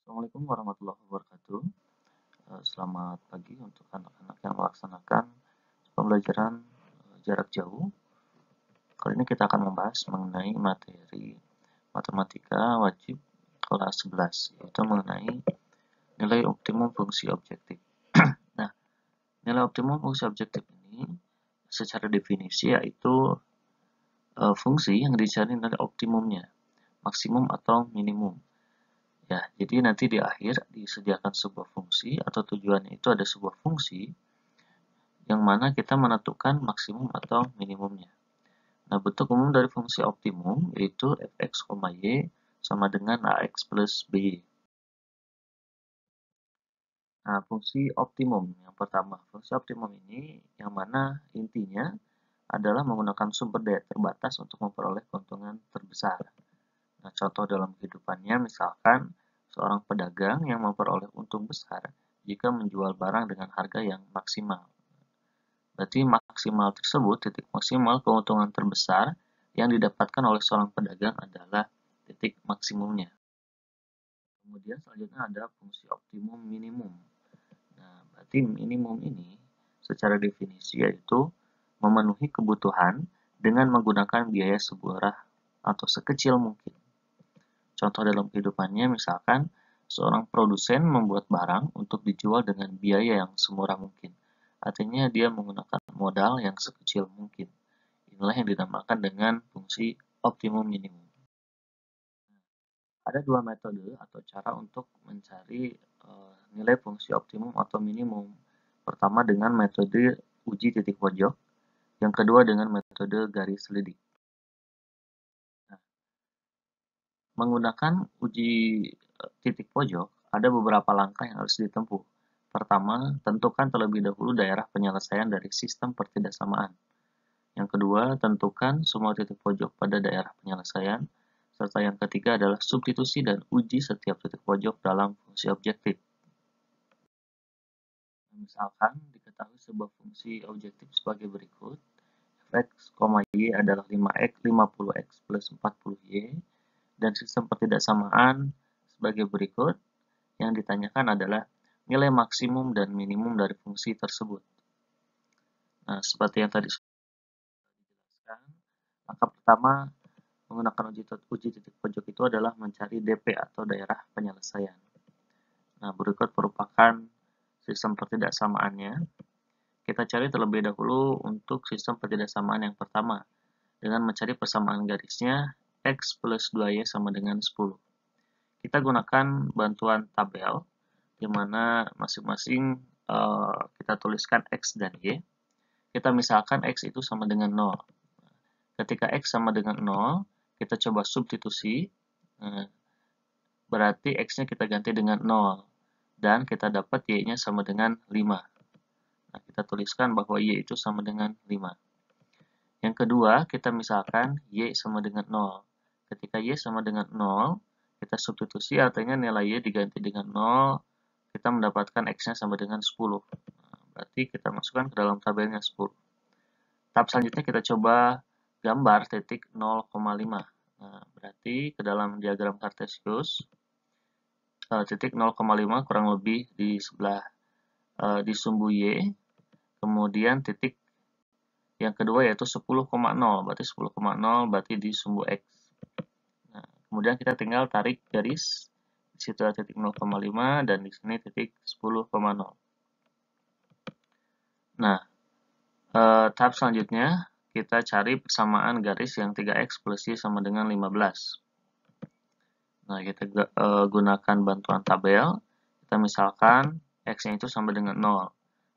Assalamualaikum warahmatullahi wabarakatuh. Selamat pagi untuk anak-anak yang melaksanakan pembelajaran jarak jauh. Kali ini kita akan membahas mengenai materi matematika wajib kelas 11, yaitu mengenai nilai optimum fungsi objektif. Nah, nilai optimum fungsi objektif ini secara definisi yaitu fungsi yang dicari nilai optimumnya, maksimum atau minimum. Ya, jadi nanti di akhir disediakan sebuah fungsi atau tujuannya itu ada sebuah fungsi yang mana kita menentukan maksimum atau minimumnya. Nah, bentuk umum dari fungsi optimum yaitu fx, y sama dengan ax plus by. Nah, fungsi optimum yang pertama. Fungsi optimum ini yang mana intinya adalah menggunakan sumber daya terbatas untuk memperoleh keuntungan terbesar. Nah, contoh dalam kehidupannya misalkan seorang pedagang yang memperoleh untung besar jika menjual barang dengan harga yang maksimal. Berarti maksimal tersebut, titik maksimal keuntungan terbesar yang didapatkan oleh seorang pedagang adalah titik maksimumnya. Kemudian selanjutnya ada fungsi optimum minimum. Nah, berarti minimum ini secara definisi yaitu memenuhi kebutuhan dengan menggunakan biaya seburah atau sekecil mungkin. Contoh dalam kehidupannya misalkan seorang produsen membuat barang untuk dijual dengan biaya yang semurah mungkin. Artinya dia menggunakan modal yang sekecil mungkin. Inilah yang dinamakan dengan fungsi optimum minimum. Ada dua metode atau cara untuk mencari nilai fungsi optimum atau minimum. Pertama dengan metode uji titik pojok, yang kedua dengan metode garis lidik. Nah, menggunakan uji titik pojok, ada beberapa langkah yang harus ditempuh. Pertama, tentukan terlebih dahulu daerah penyelesaian dari sistem pertidaksamaan. Yang kedua, tentukan semua titik pojok pada daerah penyelesaian. Serta yang ketiga adalah substitusi dan uji setiap titik pojok dalam fungsi objektif. Misalkan diketahui sebuah fungsi objektif sebagai berikut. Fx, y adalah 5x, 50x plus 40y. Dan sistem pertidaksamaan sebagai berikut. Yang ditanyakan adalah nilai maksimum dan minimum dari fungsi tersebut. Nah, seperti yang tadi sudah dijelaskan, langkah pertama menggunakan uji titik pojok itu adalah mencari DP atau daerah penyelesaian. Nah, berikut merupakan sistem pertidaksamaannya. Kita cari terlebih dahulu untuk sistem pertidaksamaan yang pertama dengan mencari persamaan garisnya x plus 2y sama dengan 10. Kita gunakan bantuan tabel di mana masing-masing kita tuliskan x dan y. Kita misalkan x itu sama dengan 0. Ketika x sama dengan 0, kita coba substitusi, berarti x-nya kita ganti dengan 0. Dan kita dapat y-nya sama dengan 5. Nah, kita tuliskan bahwa y itu sama dengan 5. Yang kedua, kita misalkan y sama dengan 0. Ketika y sama dengan 0, kita substitusi, artinya nilai y diganti dengan 0, kita mendapatkan x-nya sama dengan 10. Nah, berarti kita masukkan ke dalam tabelnya 10. Tahap selanjutnya kita coba gambar titik 0,5. Nah, berarti ke dalam diagram kartesius, titik 0,5 kurang lebih di sebelah di sumbu Y, kemudian titik yang kedua yaitu 10,0, berarti 10,0 berarti di sumbu X. Nah, kemudian kita tinggal tarik garis, di situ ada titik 0,5 dan di sini titik 10,0. Nah, tahap selanjutnya kita cari persamaan garis yang 3x plus y sama dengan 15. Nah, kita gunakan bantuan tabel. Kita misalkan x-nya itu sama dengan 0.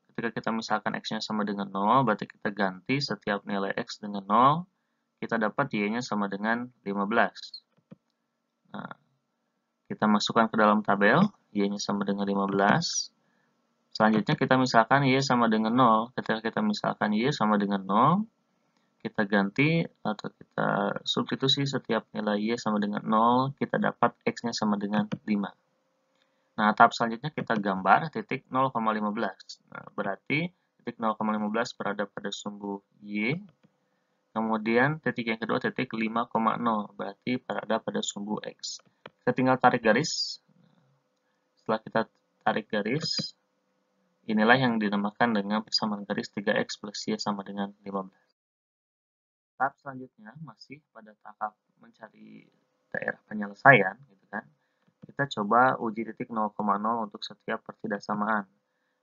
Ketika kita misalkan x-nya sama dengan 0, berarti kita ganti setiap nilai x dengan 0, kita dapat y-nya sama dengan 15. Nah, kita masukkan ke dalam tabel, y-nya sama dengan 15. Selanjutnya kita misalkan y sama dengan 0. Ketika kita misalkan y sama dengan 0, kita ganti atau kita substitusi setiap nilai y sama dengan 0, kita dapat x-nya sama dengan 5. Nah, tahap selanjutnya kita gambar titik 0,15. Nah, berarti titik 0,15 berada pada sumbu y. Kemudian titik yang kedua titik 5,0, berarti berada pada sumbu x. Kita tinggal tarik garis. setelah kita tarik garis, inilah yang dinamakan dengan persamaan garis 3x plus y sama dengan 15. Tahap selanjutnya masih pada tahap mencari daerah penyelesaian, gitu kan. Kita coba uji titik 0,0 untuk setiap pertidaksamaan.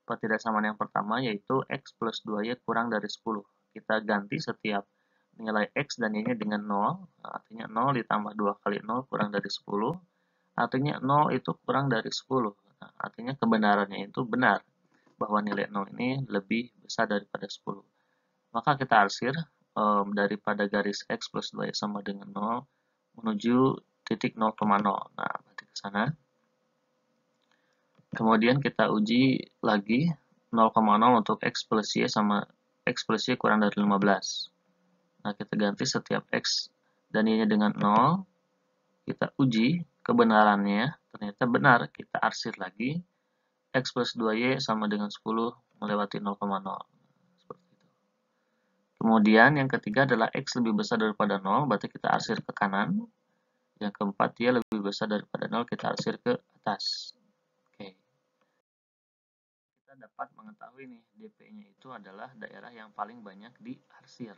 Pertidaksamaan yang pertama yaitu x plus 2y kurang dari 10. Kita ganti setiap nilai x dan y-nya dengan 0, artinya 0 ditambah 2 kali 0 kurang dari 10, artinya 0 itu kurang dari 10. Artinya kebenarannya itu benar, bahwa nilai 0 ini lebih besar daripada 10. Maka kita arsir daripada garis x plus 2y sama dengan 0 menuju titik 0,0. Nah, berarti ke sana. Kemudian kita uji lagi 0,0 untuk x plus y sama x plus y kurang dari 15. Nah, kita ganti setiap x dan y-nya dengan 0. Kita uji kebenarannya. Ternyata benar, kita arsir lagi. X plus 2y sama dengan 10 melewati 0,0. Seperti itu. Kemudian yang ketiga adalah x lebih besar daripada 0, berarti kita arsir ke kanan. Yang keempat, y lebih besar daripada 0, kita arsir ke atas. Oke. Kita dapat mengetahui nih, DP-nya itu adalah daerah yang paling banyak diarsir.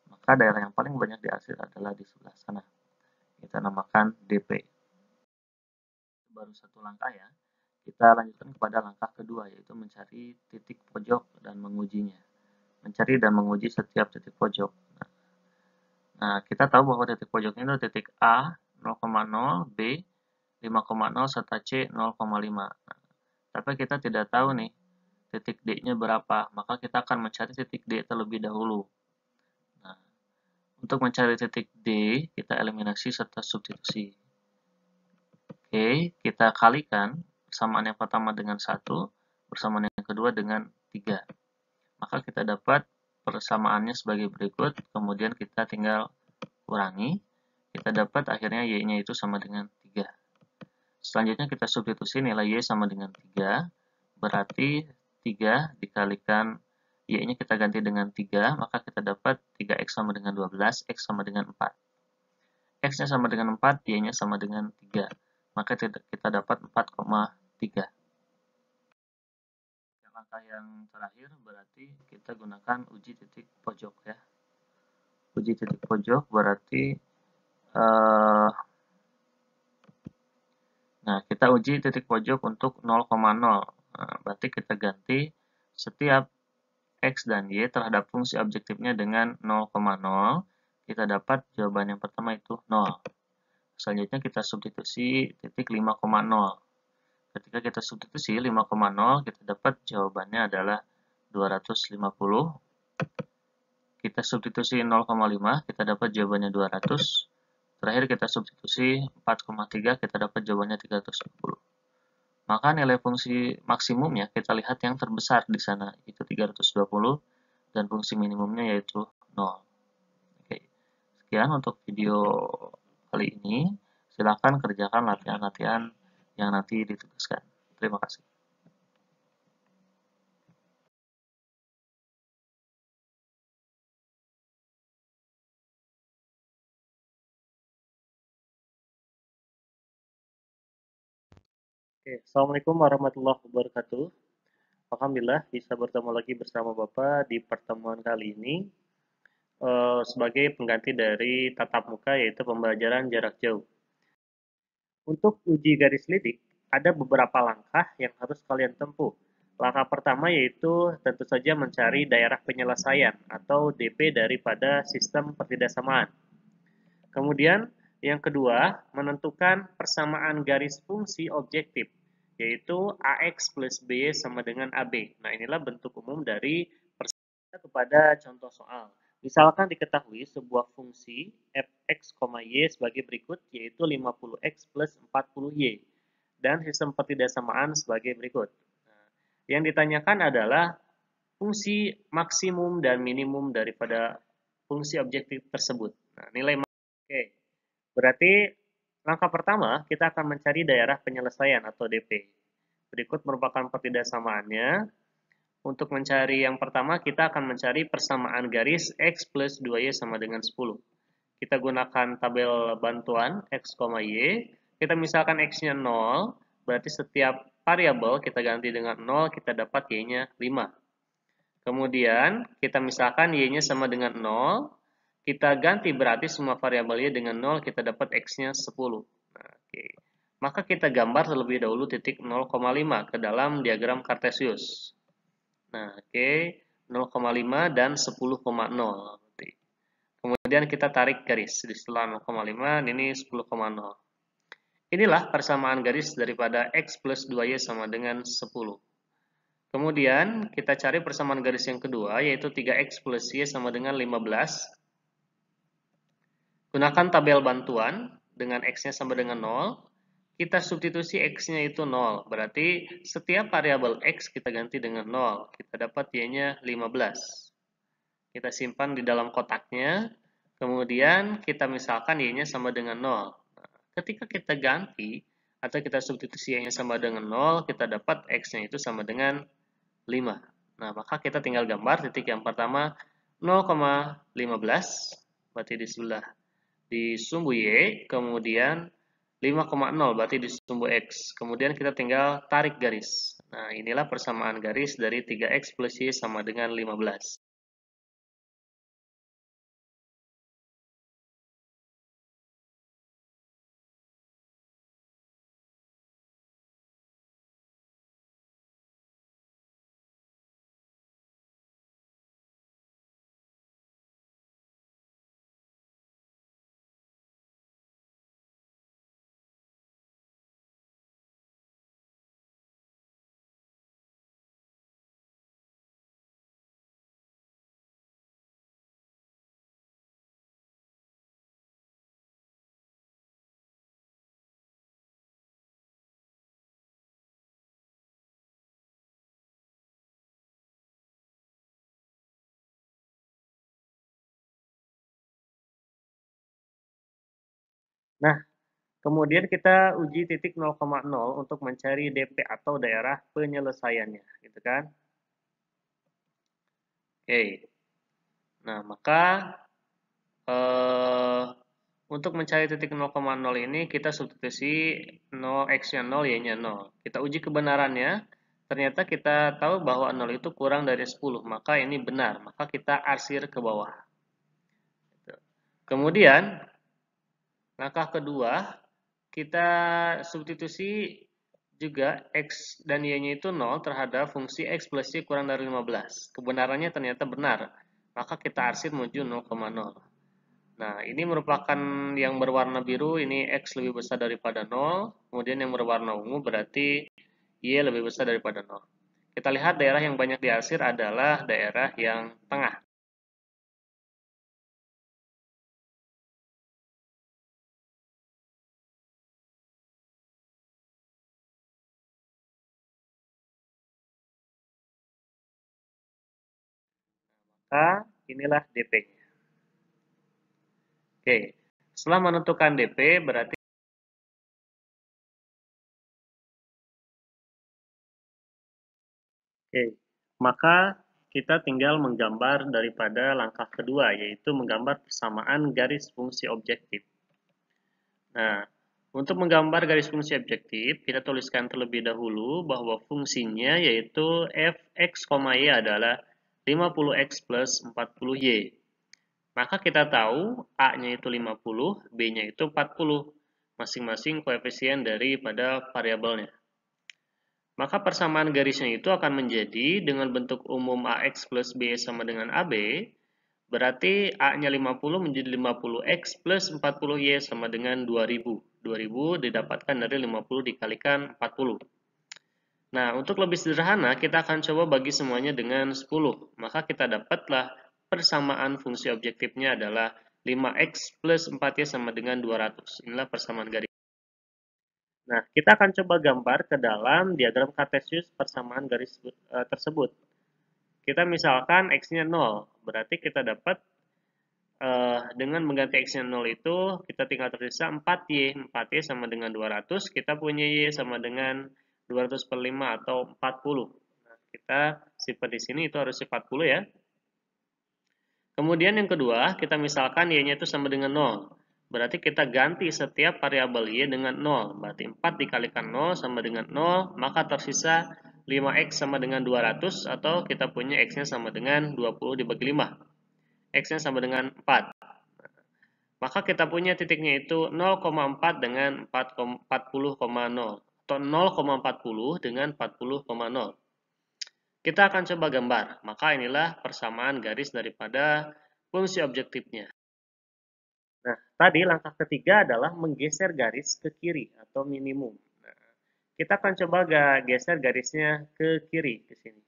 Maka daerah yang paling banyak diarsir adalah di sebelah sana. Kita namakan DP. Baru satu langkah ya. Kita lanjutkan kepada langkah kedua, yaitu mencari titik pojok dan mengujinya. Mencari dan menguji setiap titik pojok. Nah, kita tahu bahwa titik pojoknya itu titik A 0,0, B 5,0, serta C 0,5. Nah, tapi kita tidak tahu nih titik D-nya berapa, maka kita akan mencari titik D terlebih dahulu. Nah, untuk mencari titik D, kita eliminasi serta substitusi. Oke, kita kalikan persamaan yang pertama dengan 1, persamaan yang kedua dengan 3. Maka kita dapat persamaannya sebagai berikut, kemudian kita tinggal kurangi, kita dapat akhirnya y-nya itu sama dengan 3. Selanjutnya kita substitusi nilai y sama dengan 3, berarti 3 dikalikan y-nya kita ganti dengan 3, maka kita dapat 3x sama dengan 12, x sama dengan 4. X-nya sama dengan 4, y-nya sama dengan 3. Maka kita dapat 4,3. Langkah yang terakhir berarti kita gunakan uji titik pojok ya. Uji titik pojok berarti nah, kita uji titik pojok untuk 0,0. Nah, berarti kita ganti setiap x dan y terhadap fungsi objektifnya dengan 0,0. Kita dapat jawaban yang pertama itu 0. Selanjutnya kita substitusi titik 5,0. Ketika kita substitusi 5,0, kita dapat jawabannya adalah 250. Kita substitusi 0,5, kita dapat jawabannya 200. Terakhir kita substitusi 4,3, kita dapat jawabannya 310. Maka nilai fungsi maksimumnya kita lihat yang terbesar di sana, itu 320, dan fungsi minimumnya yaitu 0. Oke. Sekian untuk video kali ini. Silakan kerjakan latihan-latihan yang nanti ditugaskan. Terima kasih. Oke, Assalamualaikum warahmatullahi wabarakatuh. Alhamdulillah bisa bertemu lagi bersama Bapak di pertemuan kali ini sebagai pengganti dari tatap muka yaitu pembelajaran jarak jauh. Untuk uji garis lidik, ada beberapa langkah yang harus kalian tempuh. Langkah pertama yaitu tentu saja mencari daerah penyelesaian atau DP daripada sistem pertidaksamaan. Kemudian yang kedua, menentukan persamaan garis fungsi objektif, yaitu AX plus B sama dengan AB. Nah, inilah bentuk umum dari persamaan kepada contoh soal. Misalkan diketahui sebuah fungsi fx, y sebagai berikut, yaitu 50x plus 40y. Dan sistem pertidaksamaan sebagai berikut. Nah, yang ditanyakan adalah fungsi maksimum dan minimum daripada fungsi objektif tersebut. Nah, nilai oke. Berarti langkah pertama kita akan mencari daerah penyelesaian atau DP. Berikut merupakan pertidaksamaannya. Untuk mencari yang pertama, kita akan mencari persamaan garis X plus 2Y sama dengan 10. Kita gunakan tabel bantuan X, Y. Kita misalkan X-nya 0, berarti setiap variabel kita ganti dengan 0, kita dapat y-nya 5. Kemudian, kita misalkan y-nya sama dengan 0, kita ganti berarti semua variabel y dengan 0, kita dapat x-nya 10. Nah, oke. Maka kita gambar terlebih dahulu titik 0,5 ke dalam diagram Cartesius. Nah, oke, 0,5 dan 10,0. Kemudian kita tarik garis di setelah 0,5, ini 10,0. Inilah persamaan garis daripada x plus 2y sama dengan 10. Kemudian kita cari persamaan garis yang kedua, yaitu 3x plus y sama dengan 15. Gunakan tabel bantuan dengan x-nya sama dengan 0. Kita substitusi x-nya itu 0. Berarti setiap variabel x kita ganti dengan 0. Kita dapat y-nya 15. Kita simpan di dalam kotaknya. Kemudian kita misalkan y-nya sama dengan 0. Ketika kita ganti atau kita substitusi y-nya sama dengan 0, kita dapat x-nya itu sama dengan 5. Nah, maka kita tinggal gambar titik yang pertama 0,15, berarti di sebelah di sumbu y, kemudian 5,0 berarti di sumbu x. Kemudian kita tinggal tarik garis. Nah, inilah persamaan garis dari 3x plus y sama dengan 15. Nah, kemudian kita uji titik 0,0 untuk mencari DP atau daerah penyelesaiannya, gitu kan? Oke. Nah, maka untuk mencari titik 0,0 ini kita substitusi 0 x-nya 0, y-nya 0. Kita uji kebenarannya. Ternyata kita tahu bahwa 0 itu kurang dari 10, maka ini benar. Maka kita arsir ke bawah. Kemudian, langkah kedua, kita substitusi juga x dan y-nya itu 0 terhadap fungsi x plus y kurang dari 15. Kebenarannya ternyata benar, maka kita arsir menuju 0,0. Nah, ini merupakan yang berwarna biru, ini x lebih besar daripada 0, kemudian yang berwarna ungu berarti y lebih besar daripada 0. Kita lihat daerah yang banyak diarsir adalah daerah yang tengah. Maka inilah DP-nya. Oke, setelah menentukan DP berarti maka kita tinggal menggambar daripada langkah kedua, yaitu menggambar persamaan garis fungsi objektif. Nah, untuk menggambar garis fungsi objektif, kita tuliskan terlebih dahulu bahwa fungsinya yaitu fx, y adalah 50x plus 40y. Maka kita tahu A-nya itu 50, B-nya itu 40, masing-masing koefisien daripada variabelnya. Maka persamaan garisnya itu akan menjadi dengan bentuk umum AX plus B sama dengan AB, berarti A-nya 50 menjadi 50X plus 40Y sama dengan 2000. 2000 didapatkan dari 50 dikalikan 40. Nah, untuk lebih sederhana, kita akan coba bagi semuanya dengan 10. Maka kita dapatlah persamaan fungsi objektifnya adalah 5X plus 4Y sama dengan 200. Inilah persamaan garis. Nah, kita akan coba gambar ke dalam diagram Cartesius persamaan garis tersebut. Kita misalkan X-nya 0, berarti kita dapat dengan mengganti X-nya 0 itu, kita tinggal tersisa 4Y. 4Y sama dengan 200, kita punya Y sama dengan 200 per 5 atau 40. Nah, kita simpan di sini, itu harus 40 ya. Kemudian yang kedua, kita misalkan Y-nya itu sama dengan 0. Berarti kita ganti setiap variabel Y dengan 0. Berarti 4 dikalikan 0 sama dengan 0, maka tersisa 5X sama dengan 200, atau kita punya X-nya sama dengan 20 dibagi 5. X-nya sama dengan 4. Maka kita punya titiknya itu 0,4 dengan 40,0 atau 0,40 dengan 40,0. Kita akan coba gambar. Maka inilah persamaan garis daripada fungsi objektifnya. Nah, tadi langkah ketiga adalah menggeser garis ke kiri atau minimum. Nah, kita akan coba geser garisnya ke kiri ke sini.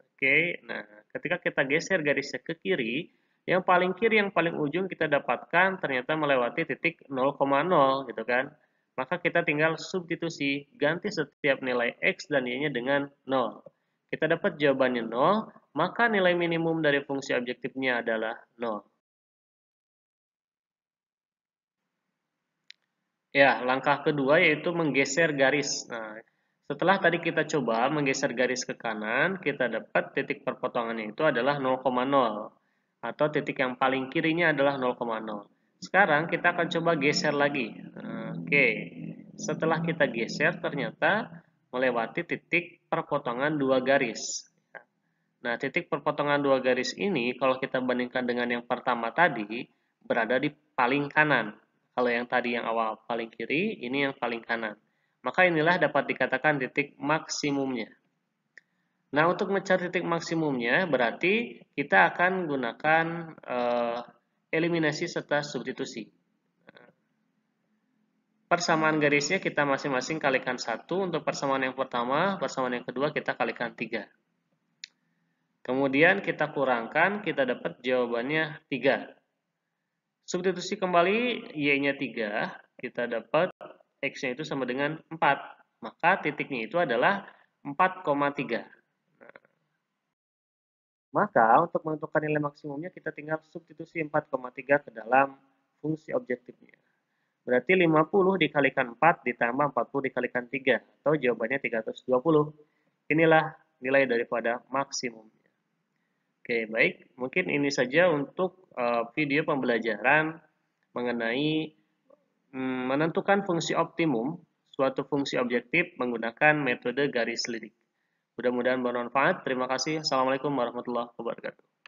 Oke, nah ketika kita geser garisnya ke kiri, yang paling kiri, yang paling ujung kita dapatkan ternyata melewati titik 0,0 gitu kan. Maka kita tinggal substitusi, ganti setiap nilai X dan Y-nya dengan 0. Kita dapat jawabannya 0, maka nilai minimum dari fungsi objektifnya adalah 0. Ya, langkah kedua yaitu menggeser garis. Nah, setelah tadi kita coba menggeser garis ke kanan, kita dapat titik perpotongannya itu adalah 0,0 atau titik yang paling kirinya adalah 0,0. Sekarang kita akan coba geser lagi. Oke, setelah kita geser ternyata melewati titik perpotongan dua garis. Nah, titik perpotongan dua garis ini kalau kita bandingkan dengan yang pertama tadi berada di paling kanan. Kalau yang tadi yang awal paling kiri, ini yang paling kanan. Maka inilah dapat dikatakan titik maksimumnya. Nah, untuk mencari titik maksimumnya berarti kita akan gunakan eliminasi serta substitusi. Persamaan garisnya kita masing-masing kalikan 1. Untuk persamaan yang pertama, persamaan yang kedua kita kalikan 3. Kemudian kita kurangkan, kita dapat jawabannya 3. Substitusi kembali, Y-nya 3, kita dapat X-nya itu sama dengan 4. Maka titiknya itu adalah 4,3. Maka untuk menentukan nilai maksimumnya kita tinggal substitusi 4,3 ke dalam fungsi objektifnya. Berarti 50 dikalikan 4 ditambah 40 dikalikan 3, atau jawabannya 320. Inilah nilai daripada maksimum. Oke, baik. Mungkin ini saja untuk video pembelajaran mengenai menentukan fungsi optimum suatu fungsi objektif menggunakan metode garis lidik. Mudah-mudahan bermanfaat. Terima kasih. Assalamualaikum warahmatullahi wabarakatuh.